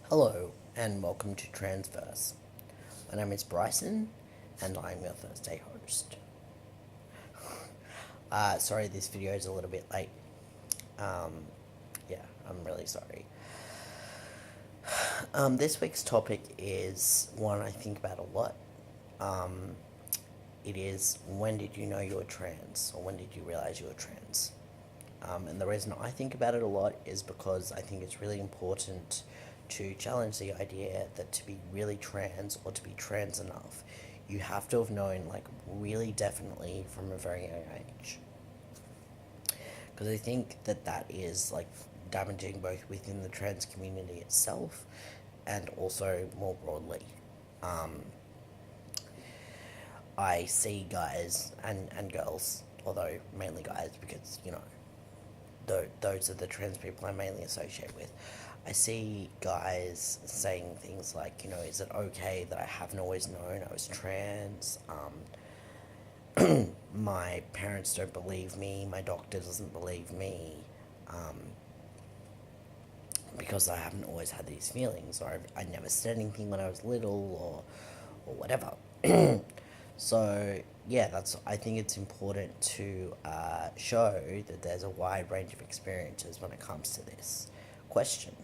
Hello and welcome to Transverse. My name is Bryson and I'm your Thursday host. Sorry this video is a little bit late. Um, yeah, I'm really sorry. This week's topic is one I think about a lot. It is, when did you know you were trans, or when did you realize you were trans? And the reason I think about it a lot is because I think it's really important to challenge the idea that to be really trans or to be trans enough, you have to have known, like, really definitely from a very young age. Because I think that that is, like, damaging both within the trans community itself and also more broadly. I see guys and girls, although mainly guys because, those are the trans people I mainly associate with. I see guys saying things like, is it okay that I haven't always known I was trans? My parents don't believe me, my doctor doesn't believe me, because I haven't always had these feelings, or I never said anything when I was little, or whatever. So yeah, I think it's important to show that there's a wide range of experiences when it comes to this question.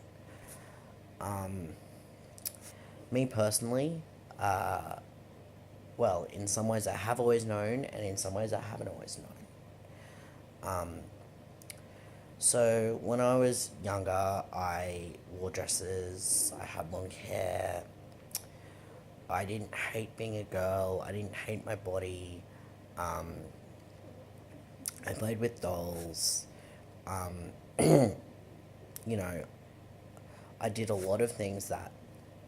Me personally, well, in some ways I have always known, and in some ways I haven't always known. So when I was younger, I wore dresses, I had long hair. I didn't hate being a girl, I didn't hate my body. I played with dolls. You know, I did a lot of things that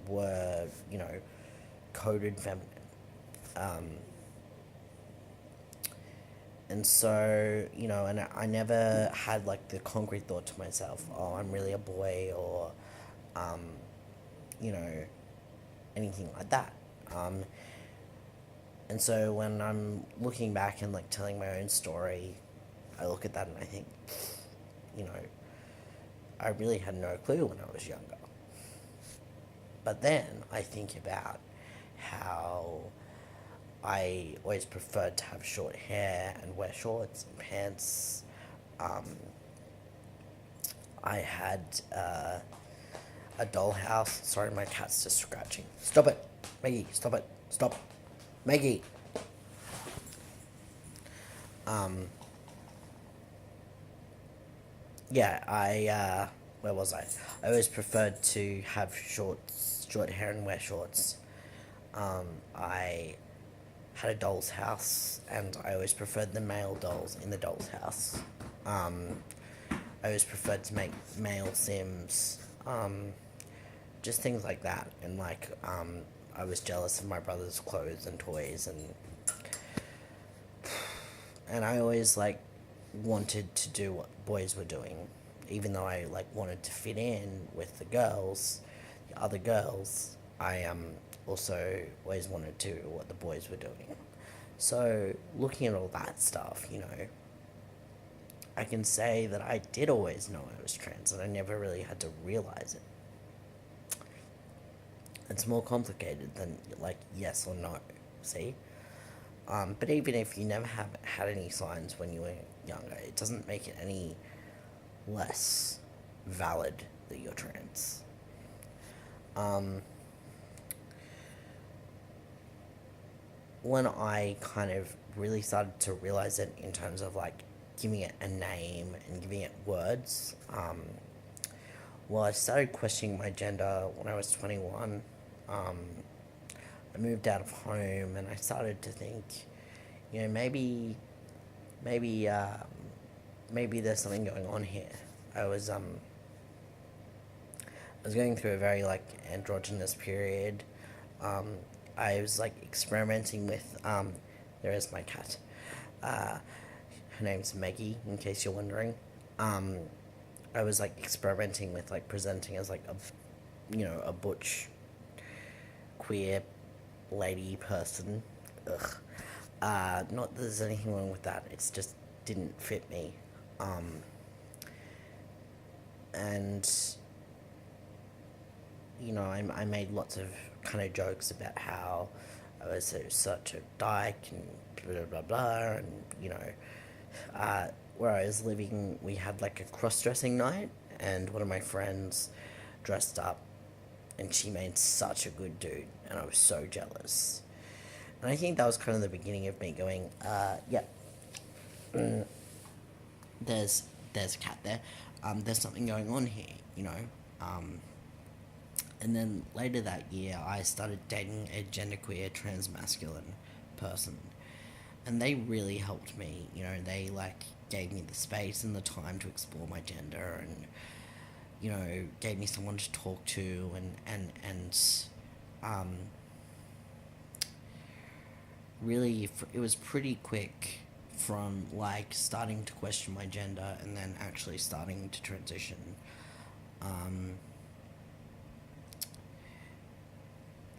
were, coded feminine. And so, and I never had like the concrete thought to myself, oh, I'm really a boy, or, you know, anything like that. And so when I'm looking back and like telling my own story, I look at that and I think, you know, I really had no clue when I was younger. But then I think about how I always preferred to have short hair and wear shorts and pants. I had a dollhouse. Sorry, my cat's just scratching. Stop it, Maggie. Stop it. Stop, Maggie. Yeah, where was I? I always preferred to have short hair and wear shorts. I had a doll's house, and I always preferred the male dolls in the doll's house. I always preferred to make male Sims, just things like that. And like, I was jealous of my brother's clothes and toys, and I always like wanted to do what boys were doing, even though I like wanted to fit in with the other girls. I also always wanted to do what the boys were doing. So looking at all that stuff, I can say that I did always know I was trans, and I never really had to realize it. It's more complicated than like yes or no. See. But even if you never have had any signs when you were younger, it doesn't make it any less valid that you're trans. When I kind of really started to realize it in terms of like giving it a name and giving it words, well, I started questioning my gender when I was 21. I moved out of home and I started to think, maybe, maybe there's something going on here. I was going through a very like androgynous period. I was like experimenting with, there is my cat. Her name's Maggie, in case you're wondering. I was like experimenting with like presenting as like a butch queer lady person. Ugh. Not that there's anything wrong with that. It's just didn't fit me. And I made lots of kind of jokes about how I was such a dyke and blah blah blah, and where I was living, we had like a cross dressing night, and one of my friends dressed up, and she made such a good dude, and I was so jealous. And I think that was kind of the beginning of me going, yeah, there's there's a cat there. There's something going on here, you know. Um, and then later that year, I started dating a genderqueer transmasculine person, and they really helped me. They like gave me the space and the time to explore my gender, and gave me someone to talk to, and um, really, it was pretty quick from like starting to question my gender and then actually starting to transition. Um,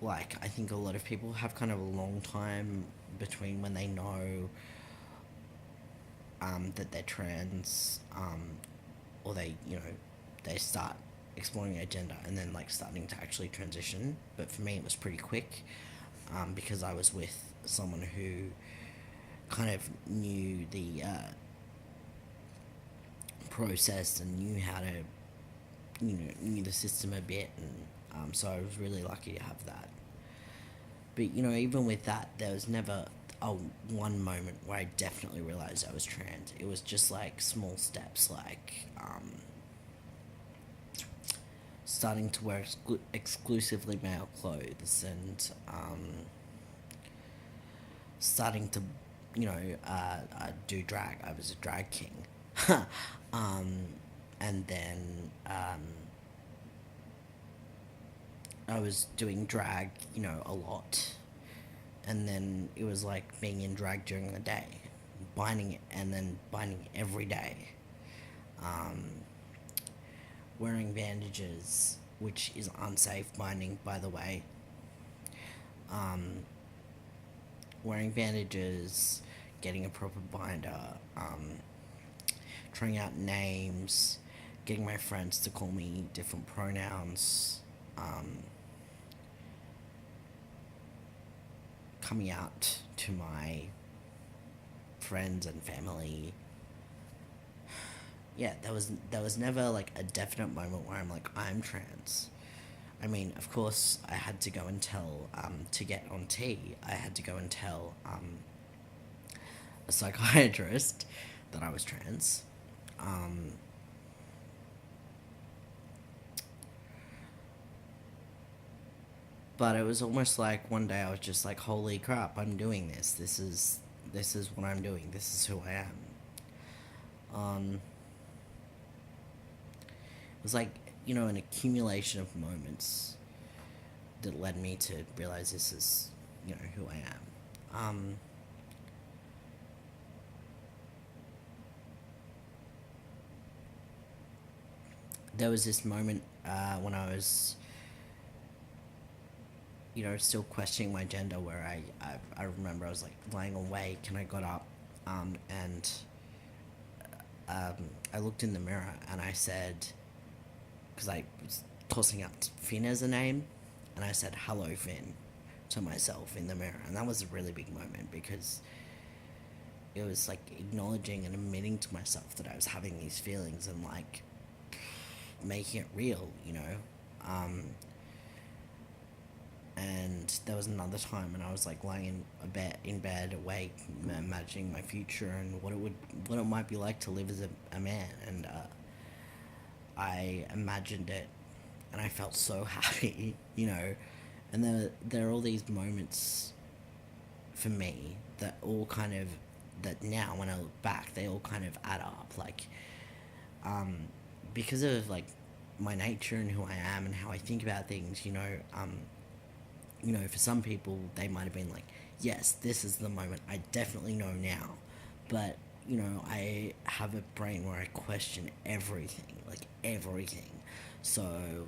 like, I think a lot of people have kind of a long time between when they know that they're trans, or they start exploring their gender and then like starting to actually transition. But for me, it was pretty quick, because I was with someone who kind of knew the process and knew how to, knew the system a bit, and so I was really lucky to have that. But even with that, there was never a one moment where I definitely realized I was trans. It was just like small steps, like starting to wear exclusively male clothes, and starting to, do drag. I was a drag king. um, and then I was doing drag, a lot. And then it was like being in drag during the day, binding it, and then binding it every day. Um, Wearing bandages, which is unsafe binding, by the way. Wearing bandages, getting a proper binder, trying out names, getting my friends to call me different pronouns, coming out to my friends and family. Yeah, there was never like a definite moment where I'm like, I'm trans. I mean, of course, I had to go and tell, to get on T, I had to go and tell a psychiatrist that I was trans. Um, but it was almost like one day I was just like, holy crap, I'm doing this. This is what I'm doing. This is who I am. It was like, an accumulation of moments that led me to realize this is, who I am. There was this moment when I was, still questioning my gender, where I remember I was like lying awake and I got up, and I looked in the mirror and I said, because I was tossing up Finn as a name, and I said, hello, Finn, to myself in the mirror. And that was a really big moment, because it was like acknowledging and admitting to myself that I was having these feelings, and like making it real, and there was another time when I was like lying in bed awake, imagining my future and what it might be like to live as a man, and I imagined it, and I felt so happy, and there are all these moments for me that all kind of, that now when I look back, they all kind of add up, like, because of like my nature and who I am and how I think about things, for some people they might have been like, yes, this is the moment, I definitely know now, but I have a brain where I question everything, like everything. So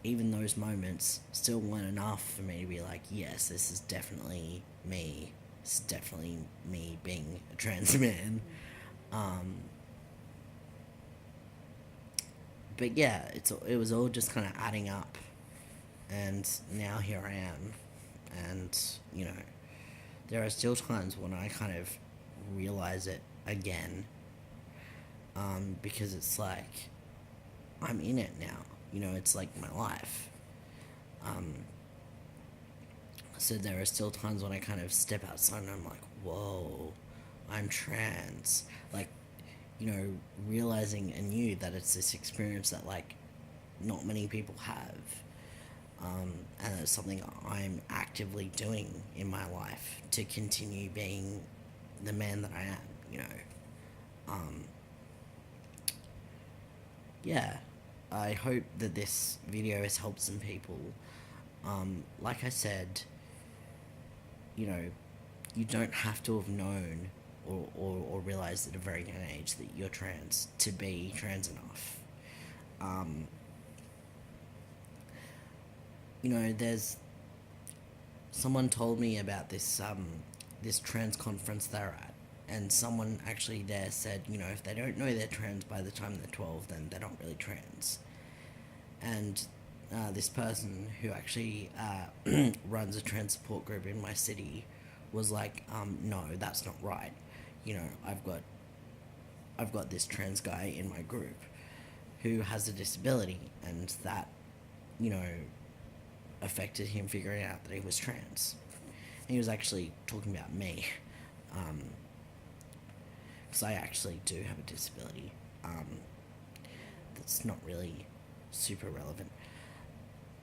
even those moments still weren't enough for me to be like, yes, this is definitely me. This is definitely me being a trans man. But yeah, it was all just kind of adding up And now here I am. And, you know, there are still times when I kind of realize it again, because it's like I'm in it now. You know, it's like my life. Um, so there are still times when I kind of step outside and I'm like, whoa, I'm trans. Like, you know, realizing anew that it's this experience that, like, not many people have. And it's something I'm actively doing in my life to continue being the man that I am, you know. Um, yeah, I hope that this video has helped some people. Like I said, you know, you don't have to have known or realized at a very young age that you're trans to be trans enough. Um, you know, there's someone told me about this trans conference they're at, and someone actually there said, you know, if they don't know they're trans by the time they're 12, then they're not really trans. And this person who actually runs a trans support group in my city was like, no, that's not right. You know, I've got this trans guy in my group who has a disability, and that, you know, affected him figuring out that he was trans. And he was actually talking about me, because I actually do have a disability. That's not really super relevant.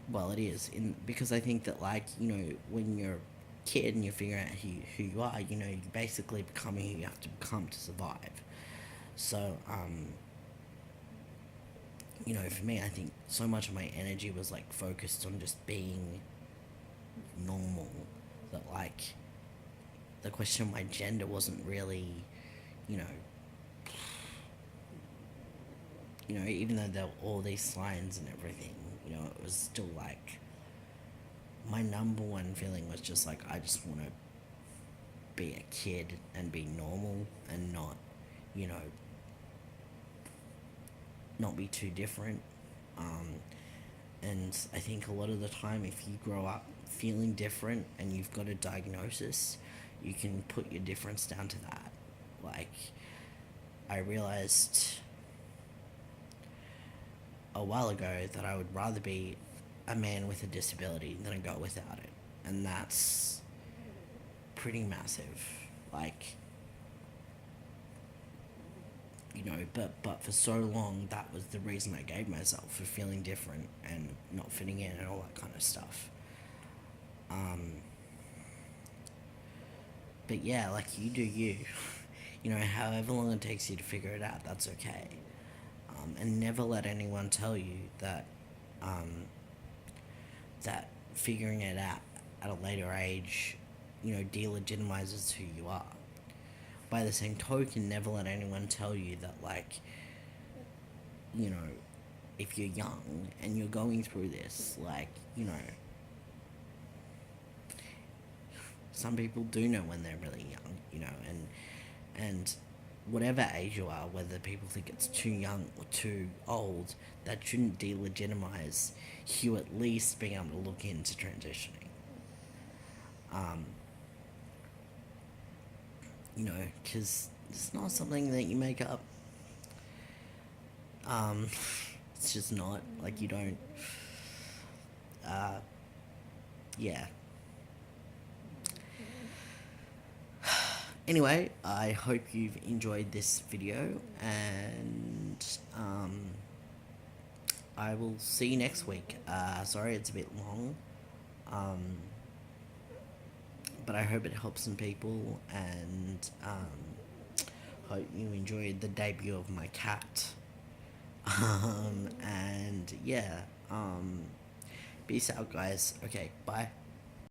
Well, it is, because I think that, like, you know, when you're a kid and you figure out who you are, you know, you basically become who you have to become to survive. So, you know, for me, I think so much of my energy was, like, focused on just being normal, that, like, the question of my gender wasn't really, you know, even though there were all these signs and everything, you know, it was still like, my number one feeling was just like, I just want to be a kid and be normal and not, you know, not be too different. And I think a lot of the time, if you grow up feeling different and you've got a diagnosis, you can put your difference down to that. Like, I realized a while ago that I would rather be a man with a disability than a girl without it. And that's pretty massive. Like, you know, but for so long, that was the reason I gave myself, for feeling different and not fitting in and all that kind of stuff. But yeah, like, you do you. You know, however long it takes you to figure it out, that's okay. And never let anyone tell you that that figuring it out at a later age, you know, delegitimizes who you are. By the same token, never let anyone tell you that, like, you know, if you're young and you're going through this, like, you know, some people do know when they're really young, you know, and whatever age you are, whether people think it's too young or too old, that shouldn't delegitimize you at least being able to look into transitioning. You know, because it's not something that you make up. It's just not. Like, you don't. Yeah. Anyway, I hope you've enjoyed this video, and I will see you next week. Sorry it's a bit long, but I hope it helps some people, and hope you enjoyed the debut of my cat. And yeah, peace out, guys. Okay, bye.